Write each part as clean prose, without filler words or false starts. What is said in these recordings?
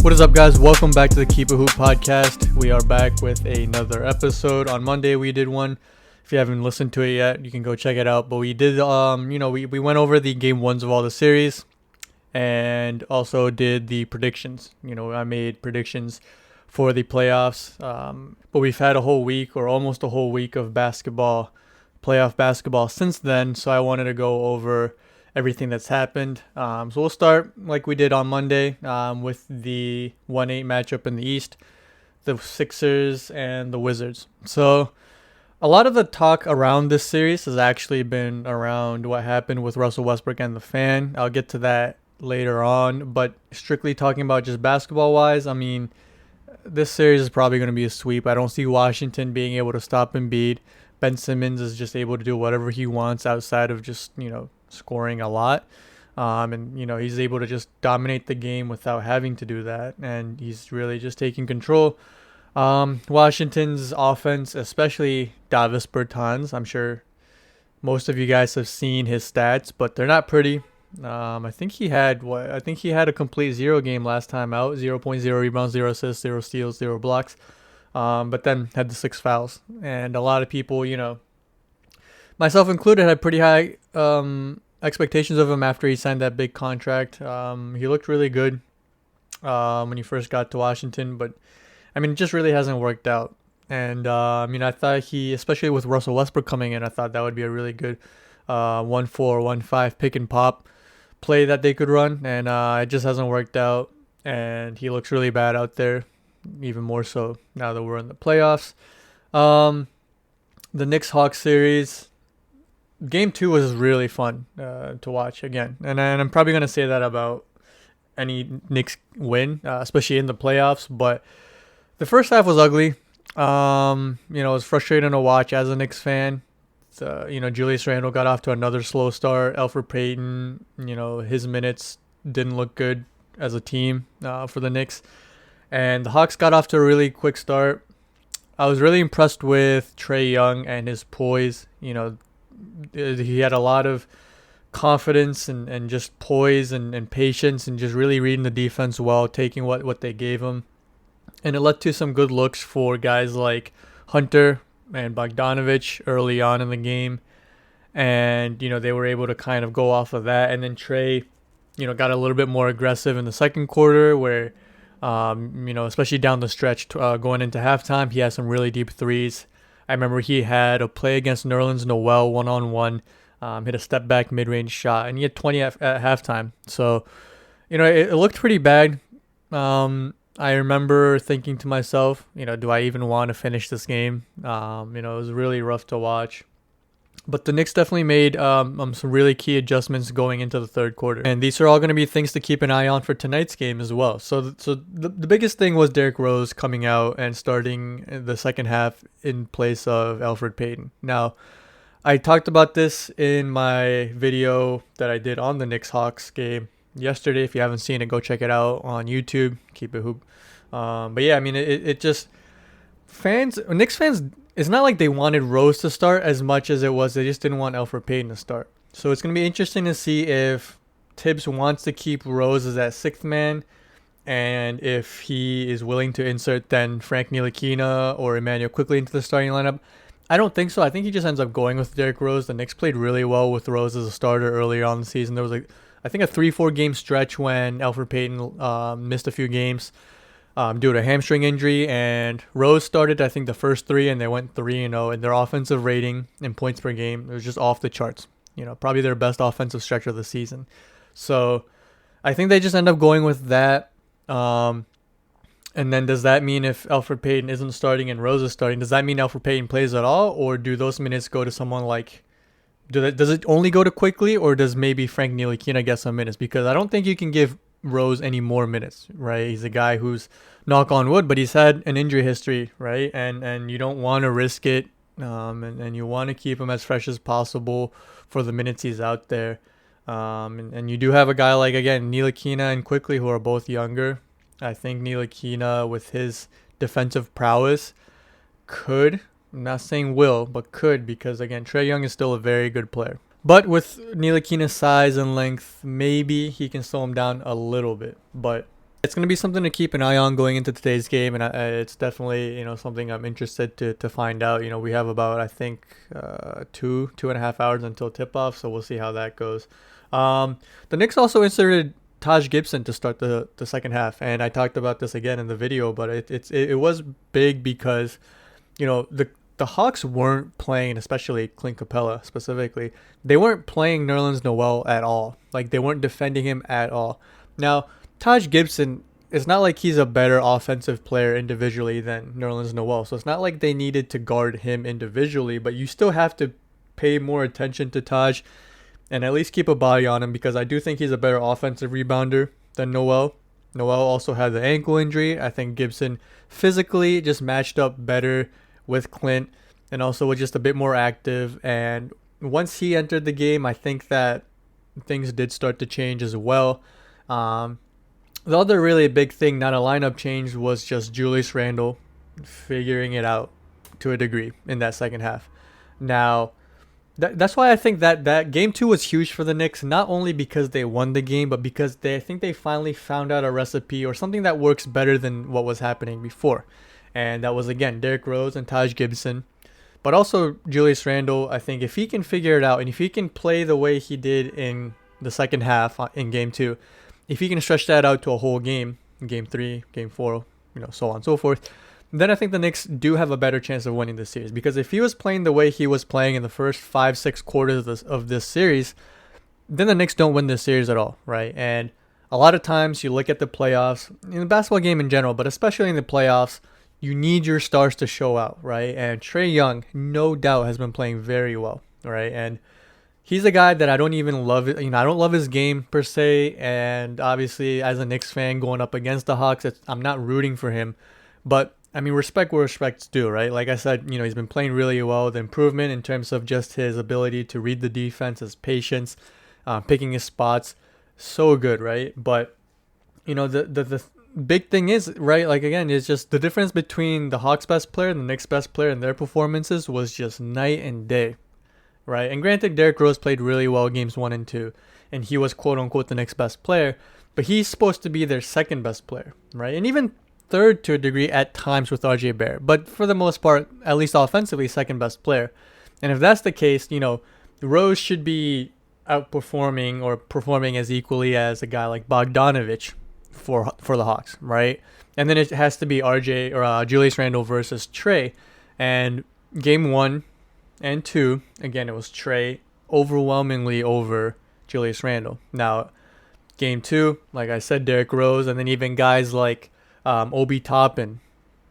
What is up, guys? Welcome back to the Keep a Hoop podcast. We are back with another episode. On Monday, we did one. If you haven't listened to it yet, you can go check it out. But we did, we went over the game ones of all the series and also did the predictions. I made predictions for the playoffs. But we've had a whole week or almost a whole week of playoff basketball since then. So I wanted to go over everything that's happened. So we'll start like we did on Monday with the 1-8 matchup in the East, the Sixers and the Wizards. So a lot of the talk around this series has actually been around what happened with Russell Westbrook and the fan. I'll get to that later on, but strictly talking about just basketball-wise, I mean, this series is probably going to be a sweep. I don't see Washington being able to stop Embiid. Ben Simmons is just able to do whatever he wants outside of just, scoring a lot. He's able to just dominate the game without having to do that. And he's really just taking control. Washington's offense, especially Davis Bertans, I'm sure most of you guys have seen his stats, but they're not pretty. I think he had a complete 0 game last time out, 0.0 rebounds, 0 assists, 0 steals, 0 blocks. But then had the 6 fouls. And a lot of people, myself included, had pretty high expectations of him after he signed that big contract. He looked really good when he first got to Washington, but it just really hasn't worked out. And I thought especially with Russell Westbrook coming in, I thought that would be a really good 1-4, 1-5 pick and pop play that they could run, and it just hasn't worked out. And he looks really bad out there, even more so now that we're in the playoffs. The Knicks-Hawks series, Game 2 was really fun to watch again. And I'm probably going to say that about any Knicks win, especially in the playoffs. But the first half was ugly. It was frustrating to watch as a Knicks fan. Julius Randle got off to another slow start. Elfrid Payton, his minutes didn't look good as a team for the Knicks. And the Hawks got off to a really quick start. I was really impressed with Trae Young and his poise. He had a lot of confidence and just poise and patience and just really reading the defense well, taking what they gave him. And it led to some good looks for guys like Hunter and Bogdanovich early on in the game. And, they were able to kind of go off of that. And then Trae, got a little bit more aggressive in the second quarter where, especially down the stretch going into halftime, he had some really deep threes. I remember he had a play against Nerlens Noel one-on-one, hit a step-back mid-range shot, and he had 20 at halftime. So, it looked pretty bad. I remember thinking to myself, do I even want to finish this game? It was really rough to watch. But the Knicks definitely made some really key adjustments going into the third quarter. And these are all going to be things to keep an eye on for tonight's game as well. So the biggest thing was Derrick Rose coming out and starting the second half in place of Elfrid Payton. Now, I talked about this in my video that I did on the Knicks-Hawks game yesterday. If you haven't seen it, go check it out on YouTube. Keep it hoop. But yeah, it just... Knicks fans... It's not like they wanted Rose to start as much as it was they just didn't want Elfrid Payton to start. So it's going to be interesting to see if Tibbs wants to keep Rose as that sixth man and if he is willing to insert then Frank Ntilikina or Emmanuel quickly into the starting lineup. I don't think so. I think he just ends up going with Derrick Rose. The Knicks played really well with Rose as a starter earlier on in the season. There was I think a 3-4 game stretch when Elfrid Payton missed a few games due to a hamstring injury, and Rose started I think the first 3 and they went 3-0, and their offensive rating in points per game, it was just off the charts. Probably their best offensive stretch of the season. So I think they just end up going with that. And then does that mean if Elfrid Payton isn't starting and Rose is starting, does that mean Elfrid Payton plays at all, or do those minutes go to someone like does it only go to Quickly, or does maybe Frank Ntilikina get some minutes? Because I don't think you can give Rose any more minutes, right? He's a guy who's, knock on wood, but he's had an injury history, right? And you don't want to risk it, and you want to keep him as fresh as possible for the minutes he's out there. And you do have a guy like, again, Ntilikina and Quickly, who are both younger. I think Ntilikina, with his defensive prowess, could, I'm not saying will, but could, because, again, Trae Young is still a very good player. But with Ntilikina's size and length, maybe he can slow him down a little bit. But It's going to be something to keep an eye on going into today's game, and it's definitely something I'm interested to find out. We have about, I think, 2.5 hours until tip off, so we'll see how that goes. The Knicks also inserted Taj Gibson to start the second half, and I talked about this again in the video, but it was big because the Hawks weren't playing, especially Clint Capella specifically. They weren't playing Nerlens Noel at all. Like, they weren't defending him at all. Now, Taj Gibson, it's not like he's a better offensive player individually than Nerlens Noel. So it's not like they needed to guard him individually, but you still have to pay more attention to Taj and at least keep a body on him, because I do think he's a better offensive rebounder than Noel. Noel also had the ankle injury. I think Gibson physically just matched up better with Clint and also was just a bit more active. And once he entered the game, I think that things did start to change as well. The other really big thing, not a lineup change, was just Julius Randle figuring it out to a degree in that second half. Now, that's why I think that game 2 was huge for the Knicks, not only because they won the game, but because I think they finally found out a recipe or something that works better than what was happening before. And that was, again, Derrick Rose and Taj Gibson. But also Julius Randle, I think if he can figure it out and if he can play the way he did in the second half in game 2, if he can stretch that out to a whole game, game 3, game 4, so on and so forth, then I think the Knicks do have a better chance of winning this series. Because if he was playing the way he was playing in the first 5-6 quarters of this series, then the Knicks don't win this series at all, right? And a lot of times you look at the playoffs, in the basketball game in general, but especially in the playoffs, you need your stars to show out, right? And Trae Young, no doubt, has been playing very well, right? And he's a guy that I don't even love. I don't love his game per se. And obviously, as a Knicks fan going up against the Hawks, I'm not rooting for him. But I mean, respect where respect's due, right? Like I said, he's been playing really well. The improvement in terms of just his ability to read the defense, his patience, picking his spots, so good, right? But the big thing is, right, like, again, is just the difference between the Hawks' best player and the Knicks' best player and their performances was just night and day, right? And granted, Derrick Rose played really well games 1 and 2, and he was quote-unquote the Knicks' best player, but he's supposed to be their second best player, right? And even third to a degree at times with RJ Barrett, but for the most part, at least offensively, second best player. And if that's the case, Rose should be outperforming or performing as equally as a guy like Bogdanovich for the Hawks, right? And then it has to be RJ or Julius Randle versus Trae. And game 1 and 2, again, it was Trae overwhelmingly over Julius Randle. Now, game 2, like I said, Derrick Rose, and then even guys like Obi Toppin,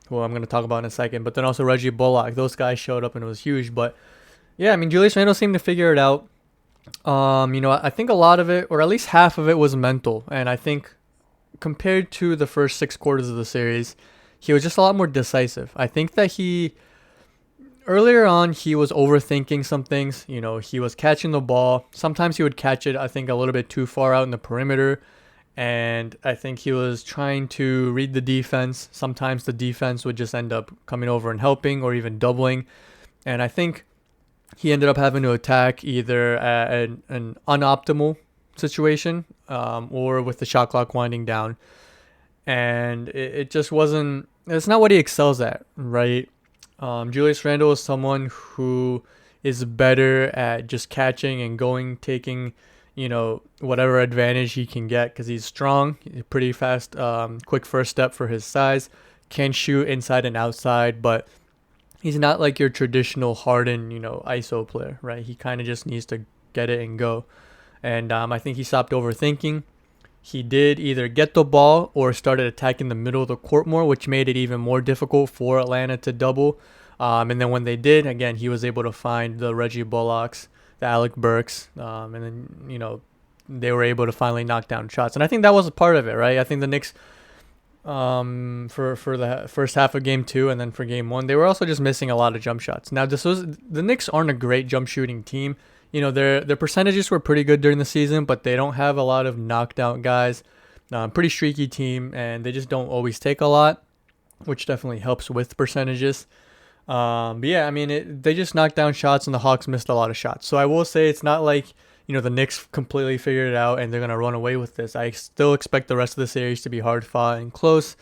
who I'm going to talk about in a second, but then also Reggie Bullock. Those guys showed up and it was huge. But yeah, I mean, Julius Randle seemed to figure it out. I think a lot of it, or at least half of it, was mental. And I think compared to the first 6 quarters of the series, he was just a lot more decisive. I think that earlier on, he was overthinking some things. He was catching the ball. Sometimes he would catch it, I think, a little bit too far out in the perimeter. And I think he was trying to read the defense. Sometimes the defense would just end up coming over and helping or even doubling. And I think he ended up having to attack either at an unoptimal situation or with the shot clock winding down. And it just wasn't, it's not what he excels at, right? Julius Randle is someone who is better at just catching and taking whatever advantage he can get, because he's strong, pretty fast, quick first step for his size, can shoot inside and outside, but he's not like your traditional Harden, ISO player, right? He kind of just needs to get it and go. And I think he stopped overthinking. He did either get the ball or started attacking the middle of the court more, which made it even more difficult for Atlanta to double. And then when they did, again, he was able to find the Reggie Bullocks, the Alec Burks, and then, they were able to finally knock down shots. And I think that was a part of it, right? I think the Knicks, for the first half of game 2 and then for game 1, they were also just missing a lot of jump shots. Now, the Knicks aren't a great jump shooting team. Their percentages were pretty good during the season, but they don't have a lot of knocked out guys. Pretty streaky team, and they just don't always take a lot, which definitely helps with percentages. But yeah, I mean, they just knocked down shots, and the Hawks missed a lot of shots. So I will say it's not like, the Knicks completely figured it out and they're gonna run away with this. I still expect the rest of the series to be hard fought and close.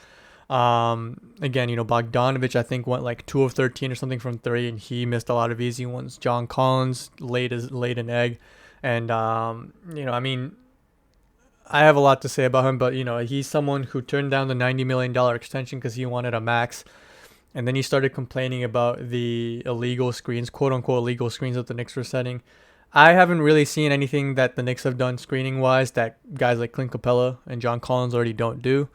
Again, Bogdanovich, I think, went like 2 of 13 or something from three, and he missed a lot of easy ones. John Collins laid an egg, and I mean, I have a lot to say about him, but he's someone who turned down the $90 million extension because he wanted a max, and then he started complaining about the illegal screens, quote unquote illegal screens that the Knicks were setting. I haven't really seen anything that the Knicks have done screening wise that guys like Clint Capella and John Collins already don't do,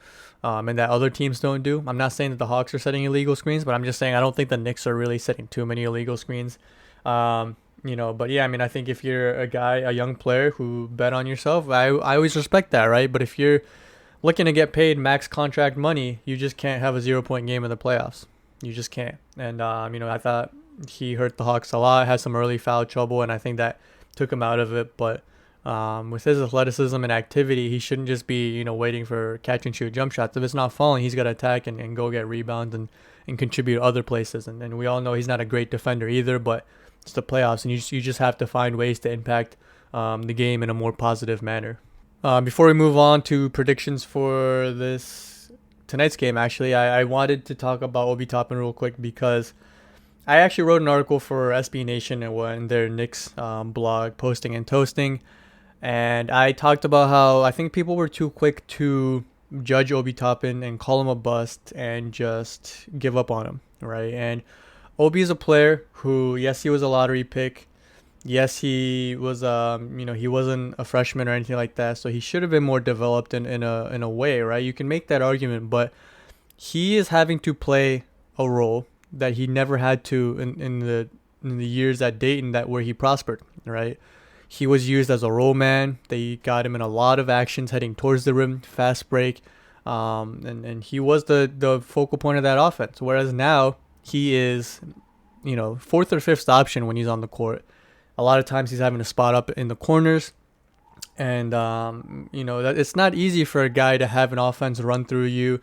and that other teams don't do. I'm not saying that the Hawks are setting illegal screens, but I'm just saying I don't think the Knicks are really setting too many illegal screens. But yeah, I mean, I think if you're a young player who bet on yourself, I always respect that, right? But if you're looking to get paid max contract money, you just can't have a 0 point game in the playoffs. You just can't. And, I thought he hurt the Hawks a lot, had some early foul trouble, and I think that took him out of it. But with his athleticism and activity, he shouldn't just be, waiting for catch and shoot jump shots. If it's not falling, he's got to attack and go get rebounds and contribute other places. And we all know he's not a great defender either, but it's the playoffs, and you just have to find ways to impact the game in a more positive manner. Before we move on to predictions for tonight's game, actually, I wanted to talk about Obi Toppin real quick because I actually wrote an article for SB Nation in their Knicks blog, Posting and Toasting, and I talked about how I think people were too quick to judge Obi Toppin and call him a bust and just give up on him, right? And Obi is a player who, yes, he was a lottery pick. Yes, he was, he wasn't a freshman or anything like that, so he should have been more developed in a way, right? You can make that argument, but he is having to play a role that he never had to in the years at Dayton where he prospered, right? He was used as a roll man. They got him in a lot of actions heading towards the rim, fast break, and he was the focal point of that offense. Whereas now he is, fourth or fifth option when he's on the court. A lot of times he's having to spot up in the corners. And, it's not easy for a guy to have an offense run through you.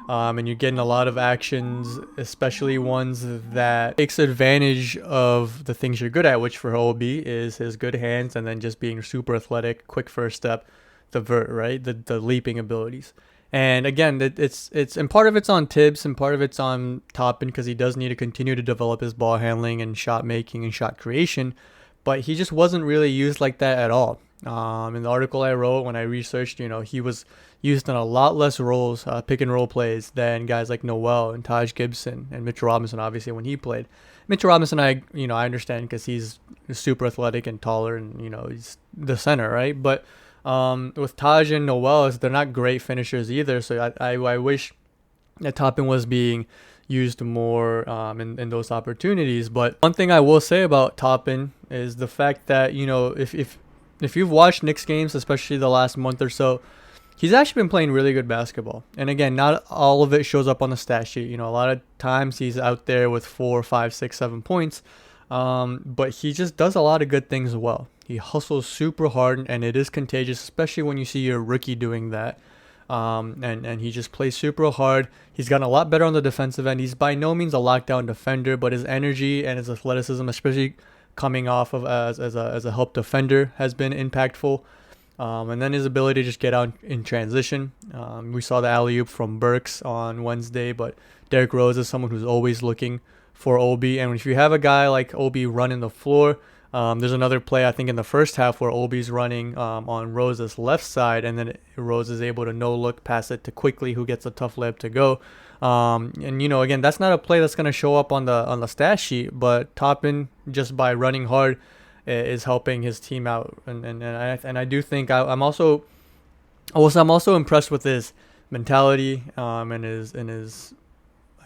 And you're getting a lot of actions, especially ones that takes advantage of the things you're good at, which for Obi is his good hands and then just being super athletic, quick first step, the vert, right? The leaping abilities. And again, and part of it's on Tibbs and part of it's on Toppin because he does need to continue to develop his ball handling and shot making and shot creation, but he just wasn't really used like that at all. In the article I wrote when I researched, he was used in a lot less roles, pick and roll plays than guys like Noel and Taj Gibson and Mitchell Robinson. Obviously, when he played, Mitchell Robinson, I understand because he's super athletic and taller and he's the center, right? But with Taj and Noel, they're not great finishers either. So I wish that Toppin was being used more in those opportunities. But one thing I will say about Toppin is the fact that if you've watched Knicks games, especially the last month or so, he's actually been playing really good basketball. And again, not all of it shows up on the stat sheet. A lot of times he's out there with 4, 5, 6, 7 points. But he just does a lot of good things well. He hustles super hard, and it is contagious, especially when you see your rookie doing that. And he just plays super hard. He's gotten a lot better on the defensive end. He's by no means a lockdown defender, but his energy and his athleticism, especially coming off of as a help defender, has been impactful. And then his ability to just get out in transition. We saw the alley-oop from Burks on Wednesday, but Derrick Rose is someone who's always looking for Obi. And if you have a guy like Obi running the floor, there's another play, I think, in the first half where Obi's running on Rose's left side, and then Rose is able to no-look pass it to Quickly, who gets a tough layup to go. Again, that's not a play that's going to show up on the stat sheet, but Toppin, just by running hard, is helping his team out. And I do think I'm also impressed with his mentality and his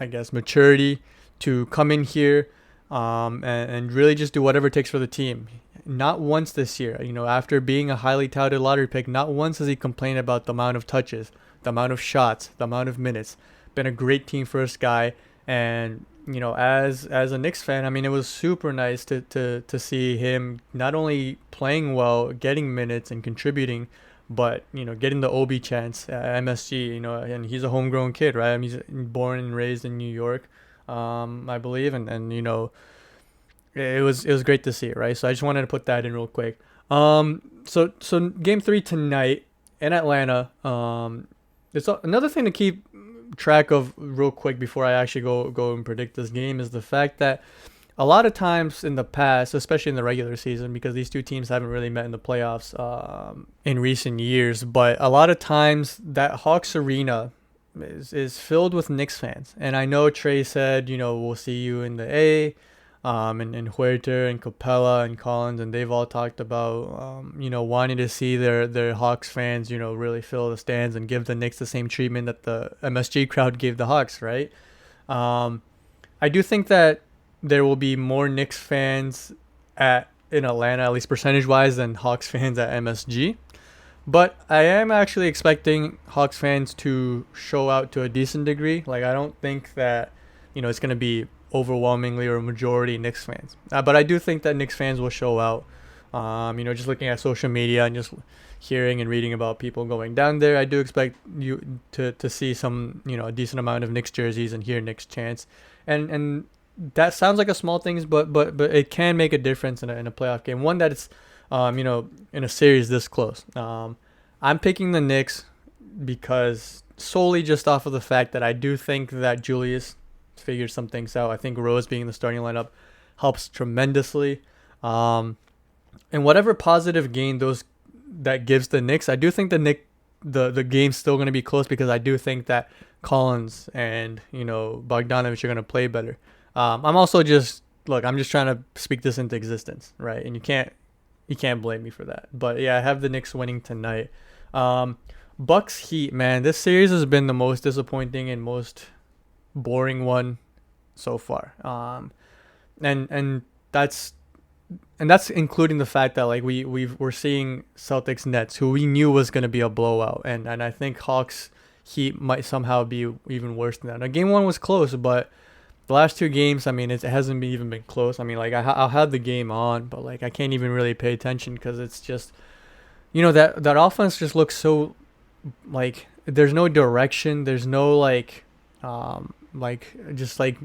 I guess maturity to come in here and really just do whatever it takes for the team. Not once this year, after being a highly touted lottery pick, not once has he complained about the amount of touches, the amount of shots, the amount of minutes. Been a great team first guy, and as a Knicks fan, I mean, it was super nice to see him not only playing well, getting minutes and contributing, but getting the Obi chance at MSG. And he's a homegrown kid, right? I mean, he's born and raised in New York, I believe, and it was great to see, right? So I just wanted to put that in real quick. So game three tonight in Atlanta. It's another thing to keep track of real quick before I actually go and predict this game is the fact that a lot of times in the past, especially in the regular season, because these two teams haven't really met in the playoffs in recent years, but a lot of times that Hawks arena is filled with Knicks fans. And I know Trey said, we'll see you in the A, and Huerter and Capella and Collins, and they've all talked about, wanting to see their Hawks fans, really fill the stands and give the Knicks the same treatment that the MSG crowd gave the Hawks, right? I do think that there will be more Knicks fans in Atlanta, at least percentage wise, than Hawks fans at MSG. But I am actually expecting Hawks fans to show out to a decent degree. Like, I don't think that it's going to be overwhelmingly or majority Knicks fans. But I do think that Knicks fans will show out. Just looking at social media and just hearing and reading about people going down there, I do expect you to see some, a decent amount of Knicks jerseys and hear Knicks chants. And that sounds like a small thing, but it can make a difference in a playoff game. One that it's, in a series this close. I'm picking the Knicks because solely just off of the fact that I do think that Julius figured some things out. I think Rose being in the starting lineup helps tremendously. And whatever positive gain that gives the Knicks, I do think the game's still going to be close because I do think that Collins and Bogdanovich are going to play better. I'm also I'm just trying to speak this into existence, right? And you can't blame me for that. But yeah, I have the Knicks winning tonight. Bucks Heat, man, this series has been the most disappointing and most boring one so far. And that's including the fact that like we're seeing Celtics Nets, who we knew was going to be a blowout, and I think Hawks Heat might somehow be even worse than that. Now, game one was close, but the last two games, I mean, it hasn't even been close. I mean, like I'll have the game on, but like I can't even really pay attention because it's just, that offense just looks so, like there's no direction, there's no just like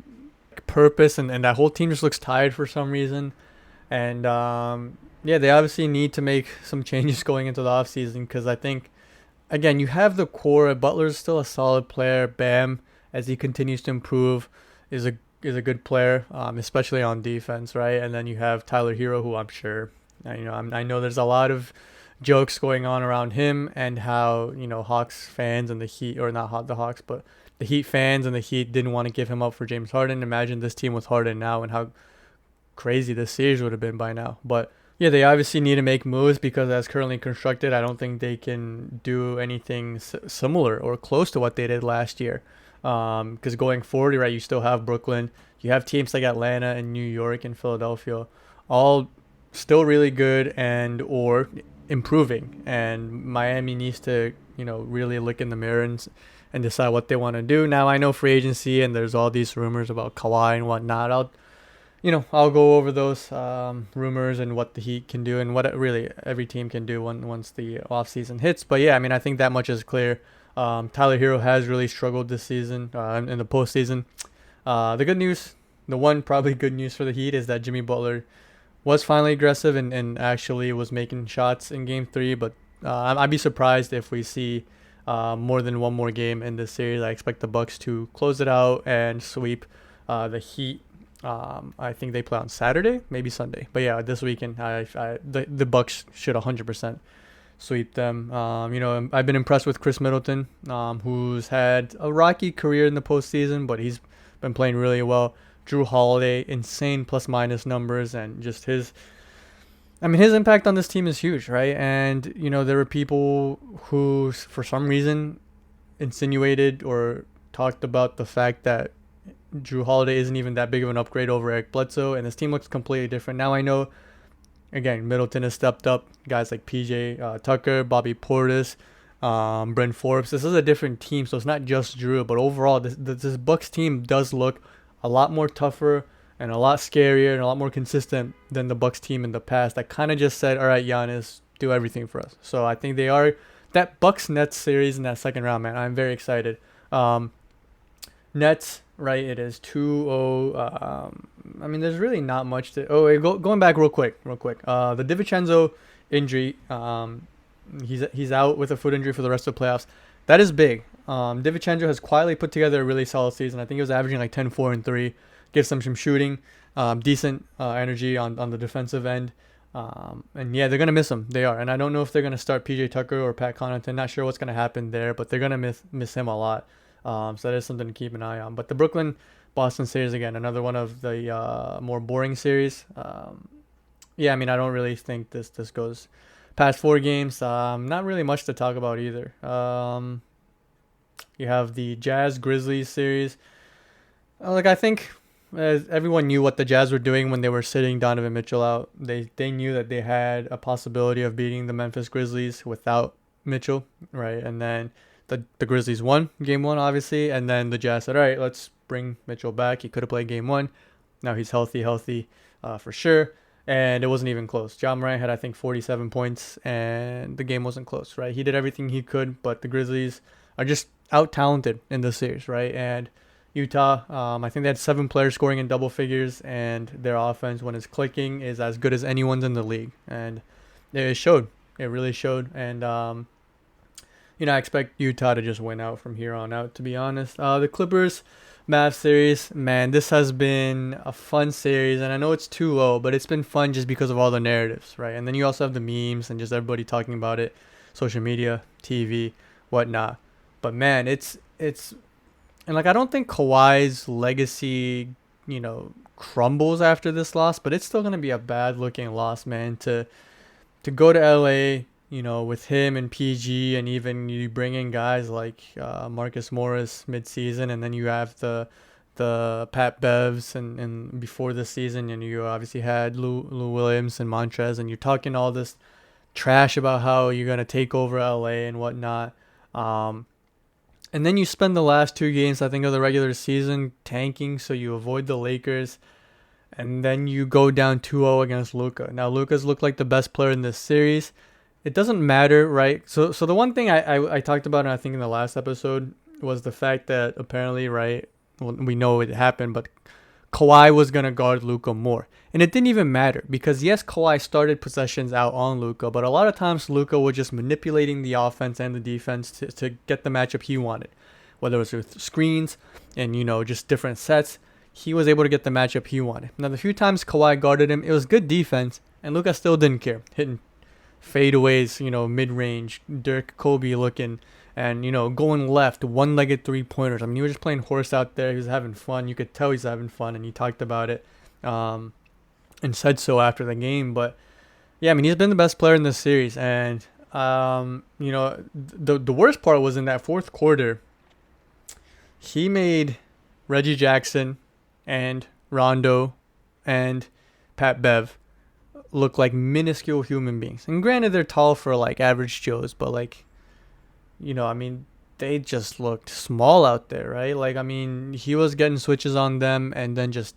purpose, and that whole team just looks tired for some reason. And they obviously need to make some changes going into the offseason because I think, again, you have the core. Butler's still a solid player. Bam, as he continues to improve, is a good player, especially on defense, right? And then you have Tyler Hero, who I'm sure, I know there's a lot of jokes going on around him and how Hawks fans and the Heat, or not the Hawks, but the Heat fans and the Heat didn't want to give him up for James Harden. Imagine this team with Harden now and how crazy this series would have been by now. But yeah, they obviously need to make moves because as currently constructed, I don't think they can do anything similar or close to what they did last year. Because going forward, right, you still have Brooklyn, you have teams like Atlanta and New York and Philadelphia, all still really good and or improving, and Miami needs to really look in the mirror and decide what they want to do. Now I know free agency and there's all these rumors about Kawhi and whatnot. I'll go over those rumors and what the Heat can do and what really every team can do once the offseason hits. But yeah, I mean, I think that much is clear. Tyler Hero has really struggled this season in the postseason. The good news, the one probably good news for the Heat is that Jimmy Butler was finally aggressive and actually was making shots in Game 3. But I'd be surprised if we see more than one more game in this series. I expect the Bucks to close it out and sweep the Heat. I think they play on Saturday, maybe Sunday. But yeah, this weekend, the Bucks should 100% sweep them. I've been impressed with Chris Middleton, who's had a rocky career in the postseason, but he's been playing really well. Drew Holiday, insane plus-minus numbers, and just his impact on this team is huge, right? And, there were people who, for some reason, insinuated or talked about the fact that Drew Holiday isn't even that big of an upgrade over Eric Bledsoe, and his team looks completely different. Now I know, again, Middleton has stepped up. Guys like PJ Tucker, Bobby Portis, Brent Forbes. This is a different team, so it's not just Drew, but overall, this Bucks team does look a lot more tougher and a lot scarier and a lot more consistent than the Bucks team in the past. That kind of just said, all right, Giannis, do everything for us. So I think they are that Bucks Nets series in that second round, man. I'm very excited. Nets, right? It is 2-0. There's really not much to. Going back real quick. The DiVincenzo injury. He's out with a foot injury for the rest of the playoffs. That is big. DiVincenzo has quietly put together a really solid season. I think he was averaging like 10, 4, and 3. Gives them some shooting, decent energy on the defensive end. And yeah, they're going to miss him. They are. And I don't know if they're going to start PJ Tucker or Pat Connaughton. Not sure what's going to happen there, but they're going to miss him a lot. So that is something to keep an eye on. But the Brooklyn-Boston series, again, another one of the more boring series. Yeah, I mean, I don't really think this goes past 4 games. Not really much to talk about either. You have the Jazz-Grizzlies series. I think everyone knew what the Jazz were doing when they were sitting Donovan Mitchell out. They knew that they had a possibility of beating the Memphis Grizzlies without Mitchell, right? And then the Grizzlies won game 1, obviously, and then the Jazz said, all right, let's bring Mitchell back. He could have played game 1. Now he's healthy for sure. And it wasn't even close. Ja Morant had, I think, 47 points, and the game wasn't close, right? He did everything he could, but the Grizzlies are just out-talented in this series, right? And Utah, I think they had 7 players scoring in double figures, and their offense, when it's clicking, is as good as anyone's in the league. And it showed. It really showed. And, I expect Utah to just win out from here on out, to be honest. The Clippers Mavs series, man, this has been a fun series, and I know it's too low, but it's been fun just because of all the narratives, right? And then you also have the memes and just everybody talking about it, social media, TV, whatnot. But man, it's and I don't think Kawhi's legacy, crumbles after this loss, but it's still gonna be a bad looking loss, man. To go to LA, with him and PG, and even you bring in guys like Marcus Morris mid-season, and then you have the Pat Bevs and before the season, and you obviously had Lou Williams and Montrez, and you're talking all this trash about how you're gonna take over LA and whatnot. And then you spend the last 2 games, I think, of the regular season tanking so you avoid the Lakers. And then you go down 2-0 against Luka. Now, Luka's looked like the best player in this series. It doesn't matter, right? So the one thing I talked about, I think, in the last episode was the fact that apparently, right, well, we know it happened, but Kawhi was going to guard Luka more. And it didn't even matter because, yes, Kawhi started possessions out on Luka, but a lot of times Luka was just manipulating the offense and the defense to get the matchup he wanted, whether it was with screens and, just different sets. He was able to get the matchup he wanted. Now, the few times Kawhi guarded him, it was good defense, and Luka still didn't care, hitting fadeaways, mid-range, Dirk Kobe looking, and, going left, one-legged three-pointers. I mean, he was just playing horse out there. He was having fun. You could tell he's having fun, and he talked about it and said so after the game. But, yeah, I mean, he's been the best player in this series. And, the worst part was in that fourth quarter, he made Reggie Jackson and Rondo and Pat Bev look like minuscule human beings. And granted, they're tall for average Joes, but they just looked small out there, right? He was getting switches on them and then just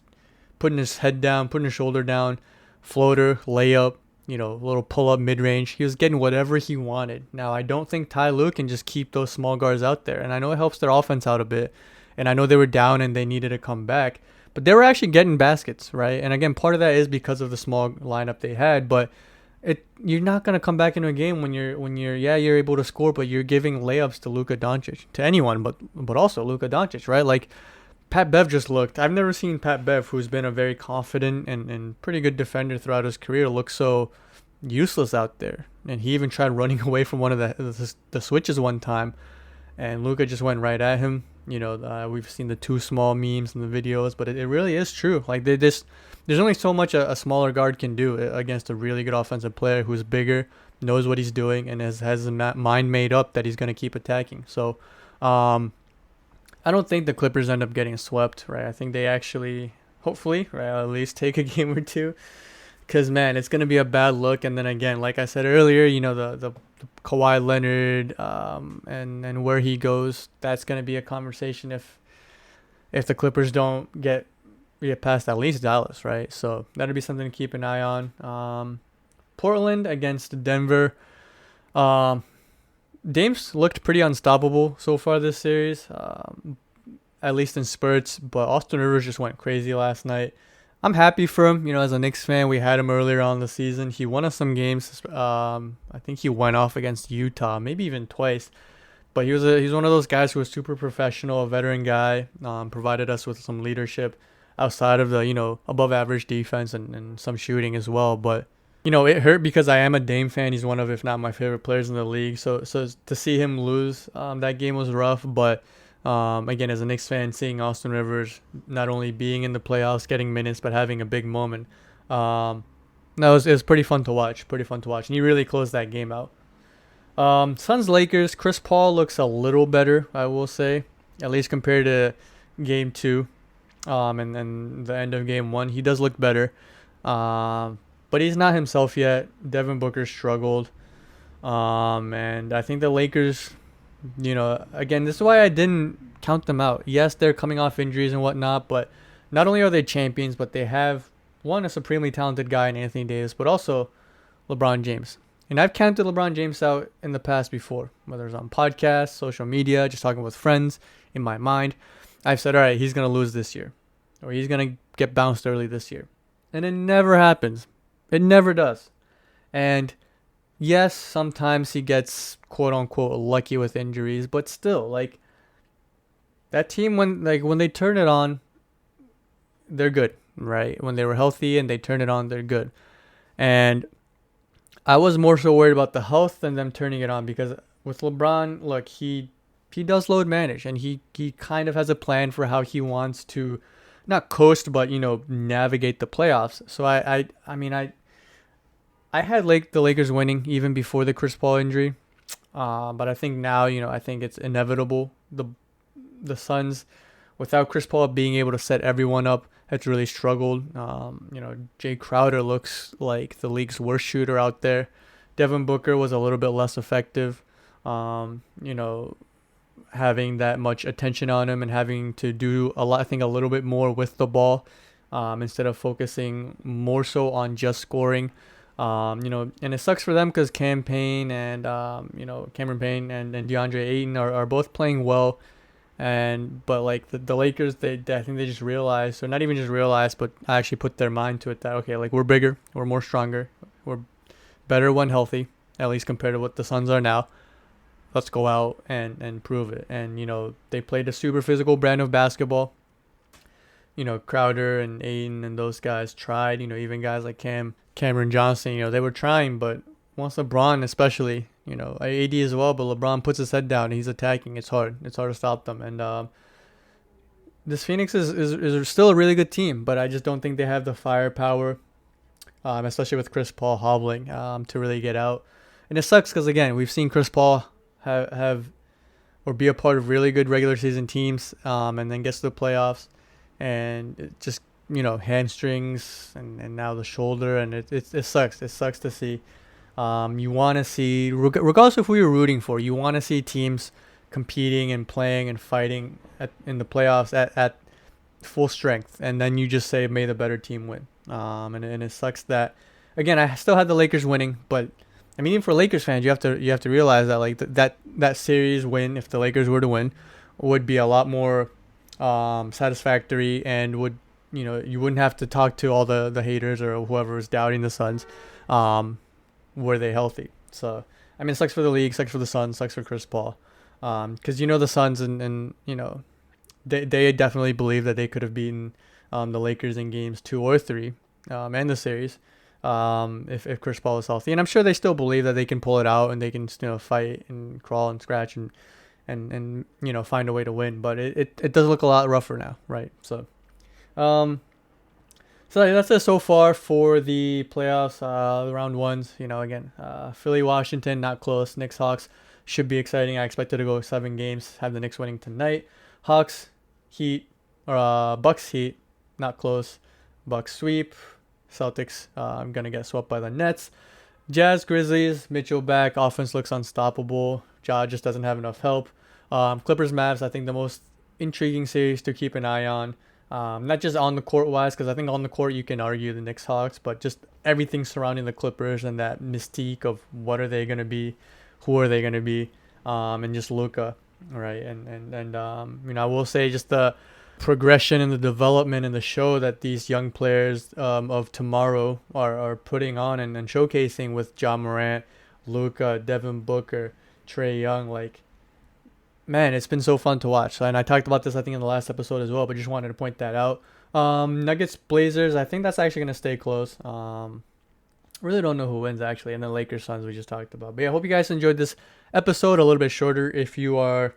putting his head down, putting his shoulder down, floater, layup, little pull up mid range. He was getting whatever he wanted. Now, I don't think Ty Lue can just keep those small guards out there. And I know it helps their offense out a bit. And I know they were down and they needed to come back. But they were actually getting baskets, right? And again, part of that is because of the small lineup they had. But you're not gonna come back into a game when you're able to score, but you're giving layups to Luka Doncic, to anyone, but also Luka Doncic, right? Pat Bev just looked. I've never seen Pat Bev, who's been a very confident and pretty good defender throughout his career, look so useless out there. And he even tried running away from one of the switches one time, and Luka just went right at him. We've seen the too small memes and the videos, but it really is true. There's only so much a smaller guard can do against a really good offensive player who's bigger, knows what he's doing, and has his mind made up that he's going to keep attacking. So, I don't think the Clippers end up getting swept, right? I think they actually, hopefully, right, at least take a game or two. Because, man, it's going to be a bad look. And then again, like I said earlier, the Kawhi Leonard and where he goes, that's going to be a conversation if the Clippers don't get past at least Dallas, right? So that'll be something to keep an eye on. Portland against Denver. Dame's looked pretty unstoppable so far this series, at least in spurts. But Austin Rivers just went crazy last night. I'm happy for him. As a Knicks fan, we had him earlier on in the season. He won us some games. I think he went off against Utah, maybe even twice. But he's one of those guys who was super professional, a veteran guy. Provided us with some leadership outside of the above average defense and some shooting as well. But it hurt because I am a Dame fan. He's one of, if not my favorite players in the league. So to see him lose that game was rough. But again, as a Knicks fan, seeing Austin Rivers not only being in the playoffs, getting minutes, but having a big moment, it was pretty fun to watch. Pretty fun to watch, and he really closed that game out. Suns Lakers. Chris Paul looks a little better, I will say, at least compared to Game 2, and the end of Game 1. He does look better, but he's not himself yet. Devin Booker struggled, and I think the Lakers, again, this is why I didn't count them out. Yes, they're coming off injuries and whatnot, but not only are they champions, but they have a supremely talented guy in Anthony Davis, but also LeBron James. And I've counted LeBron James out in the past before, whether it's on podcasts, social media, just talking with friends, in my mind. I've said, all right, he's going to lose this year, or he's going to get bounced early this year. And it never happens. It never does. And yes, sometimes he gets quote unquote lucky with injuries, but still, like, that team, when they turn it on, they're good, right? When they were healthy and they turn it on, they're good. And I was more so worried about the health than them turning it on, because with LeBron, look, he does load manage, and he kind of has a plan for how he wants to not coast, but navigate the playoffs. So I had the Lakers winning even before the Chris Paul injury, but I think now I think it's inevitable. The Suns, without Chris Paul being able to set everyone up, has really struggled. Jay Crowder looks like the league's worst shooter out there. Devin Booker was a little bit less effective. Having that much attention on him and having to do a little bit more with the ball, instead of focusing more so on just scoring. And it sucks for them because Cameron Payne and DeAndre Ayton are both playing well. But like the Lakers, I think they just realized, or not even just realized, but actually put their mind to it that, okay, like, we're bigger, we're more stronger, we're better when healthy, at least compared to what the Suns are now. Let's go out and prove it. And they played a super physical brand of basketball. Crowder and Ayton and those guys tried. Even guys like Cameron Johnson, they were trying, but once LeBron, especially, AD as well, but LeBron puts his head down and he's attacking, it's hard to stop them. And this Phoenix is still a really good team, but I just don't think they have the firepower, especially with Chris Paul hobbling, to really get out. And it sucks because, again, we've seen Chris Paul have or be a part of really good regular season teams, and then gets to the playoffs and it just hamstrings and now the shoulder, and it sucks. It sucks to see. You want to see, regardless of who you're rooting for, you want to see teams competing and playing and fighting in the playoffs at full strength, and then you just say, may the better team win. And it sucks that, again, I still had the Lakers winning, but I mean, even for Lakers fans, you have to realize that, like, that series win, if the Lakers were to win, would be a lot more satisfactory, and would you wouldn't have to talk to all the haters or whoever is doubting the Suns. Were they healthy? So I mean, it sucks for the league, sucks for the Suns, sucks for Chris Paul, because the Suns and they definitely believe that they could have beaten the Lakers in games 2 or 3, and the series. If Chris Paul is healthy, and I'm sure they still believe that they can pull it out and they can fight and crawl and scratch and find a way to win, but it does look a lot rougher now, right? So that's it so far for the playoffs, the round ones. Again, Philly Washington not close. Knicks Hawks should be exciting. I expect it to go 7 games. Have the Knicks winning tonight. Hawks Heat, or Bucks Heat, not close. Bucks sweep. Celtics, I'm going to get swept by the Nets. Jazz, Grizzlies, Mitchell back. Offense looks unstoppable. Ja just doesn't have enough help. Clippers, Mavs, I think the most intriguing series to keep an eye on. Not just on the court wise, because I think on the court you can argue the Knicks Hawks, but just everything surrounding the Clippers and that mystique of what are they going to be, who are they going to be, and just Luka, right? And I will say just the progression and the development and the show that these young players of tomorrow are putting on and showcasing with Ja Morant, Luka, Devin Booker, Trae Young. Like, man, it's been so fun to watch. And I talked about this, I think, in the last episode as well, but just wanted to point that out. Nuggets, Blazers, I think that's actually going to stay close. Really don't know who wins, actually. And then Lakers, Suns, we just talked about. But yeah, I hope you guys enjoyed this episode. A little bit shorter if you are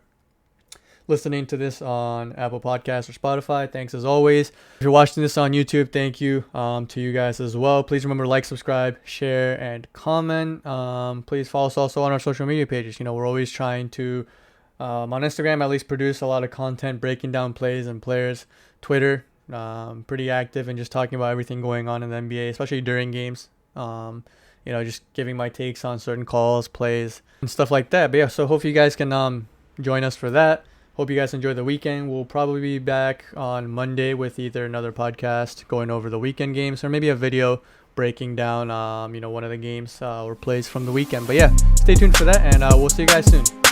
listening to this on Apple Podcasts or Spotify. Thanks as always. If you're watching this on YouTube, thank you to you guys as well. Please remember to like, subscribe, share, and comment. Please follow us also on our social media pages. You know, we're always trying to, on Instagram at least, produce a lot of content breaking down plays and players. Twitter, pretty active and just talking about everything going on in the NBA, especially during games. You know, just giving my takes on certain calls, plays, and stuff like that. But yeah, so hope you guys can join us for that. Hope you guys enjoy the weekend. We'll probably be back on Monday with either another podcast going over the weekend games or maybe a video breaking down, you know, one of the games or plays from the weekend. But yeah, stay tuned for that, and we'll see you guys soon.